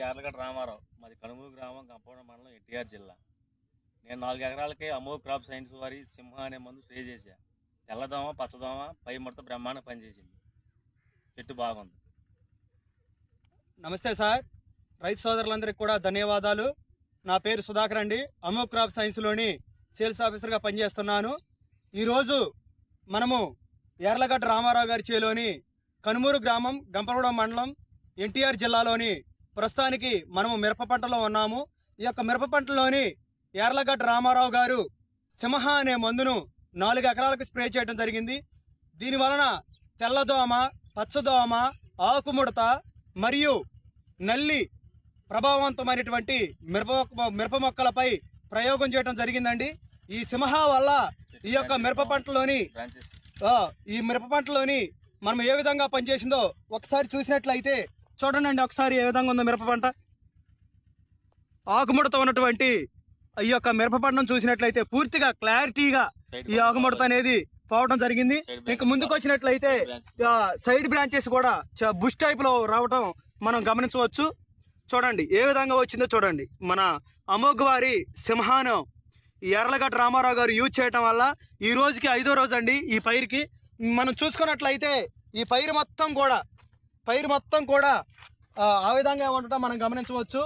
యార్లగడ్డ రామారావు. మాది కనుమూరు గ్రామం, గంపవరం మండలం, ఎన్టీఆర్ జిల్లా. నేను 4 ఎకరాలకే అమోఘ్ క్రాప్ సైన్స్ వారి సింహ అనే మందు స్ప్రే చేశా. తెల్లదోమ, పచ్చదోమ, పై ముడత బ్రహ్మాండ పనిచేసింది. చెట్టు బాగుంది. నమస్తే సార్, రైతు సోదరులందరికీ కూడా ధన్యవాదాలు. నా పేరు సుధాకర్ అండి. అమోఘ్ క్రాప్ సైన్స్లోని సేల్స్ ఆఫీసర్గా పనిచేస్తున్నాను. ఈరోజు మనము యార్లగడ్డ రామారావు గారి చేలోని కనుమూరు గ్రామం, గంపవరం మండలం, ఎన్టీఆర్ జిల్లాలోని ప్రస్తుతానికి మనము మిరప పంటలో ఉన్నాము. ఈ యొక్క మిరప పంటలోని యార్లగడ్డ రామారావు గారు సింహ అనే మందును 4 ఎకరాలకు స్ప్రే చేయడం జరిగింది. దీని వలన తెల్లదోమ, పచ్చదోమ, ఆకుముడత మరియు నల్లి ప్రభావవంతమైనటువంటి మిరప మొక్కలపై ప్రయోగం చేయడం జరిగిందండి. ఈ సింహ వల్ల ఈ యొక్క మిరప పంటలోని మనం ఏ విధంగా పనిచేసిందో ఒకసారి చూసినట్లయితే చూడండి. ఒకసారి ఏ విధంగా ఉందో మిరప పంట. ఆకుముడత ఉన్నటువంటి ఈ యొక్క మిరప పంటను చూసినట్లయితే పూర్తిగా క్లారిటీగా ఈ ఆకుముడత అనేది పోవడం జరిగింది. ఇంకా ముందుకు వచ్చినట్లయితే సైడ్ బ్రాంచెస్ కూడా బుష్ టైప్ లో రావటం మనం గమనించవచ్చు. చూడండి ఏ విధంగా వచ్చిందో చూడండి. మన అమోఘ్ వారి సింహాను ఈ యార్లగడ్డ రామారావు గారు యూజ్ చేయటం వల్ల ఈ రోజుకి 5వ రోజు అండి. ఈ పైరుకి మనం చూసుకున్నట్లయితే ఈ పైరు మొత్తం కూడా ఆ విధంగా ఉండటం మనం గమనించవచ్చు.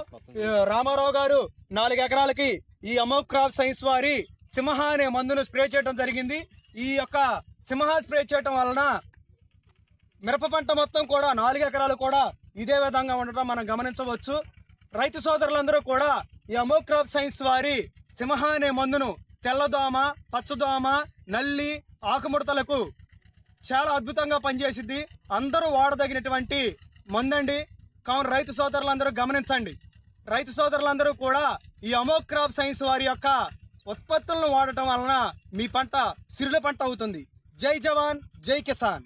రామారావు గారు 4 ఎకరాలకి ఈ అమోఘ్ క్రాప్ సైన్స్ వారి సింహ అనే మందును స్ప్రే చేయడం జరిగింది. ఈ యొక్క సింహ స్ప్రే చేయటం వలన మిరప పంట మొత్తం కూడా 4 ఎకరాలు కూడా ఇదే విధంగా ఉండటం మనం గమనించవచ్చు. రైతు సోదరులందరూ కూడా ఈ అమోఘ్ క్రాప్ సైన్స్ వారి సింహ అనే మందును తెల్లదోమ, పచ్చదోమ, నల్లి, ఆకుముడతలకు చాలా అద్భుతంగా పనిచేసిద్ది. అందరూ వాడదగినటువంటి మందండి. కావున రైతు సోదరులందరూ గమనించండి. రైతు సోదరులందరూ కూడా ఈ అమోఘ్ క్రాప్ సైన్స్ వారి యొక్క ఉత్పత్తులను వాడటం వలన మీ పంట సిరుల పంట అవుతుంది. జై జవాన్, జై కిసాన్.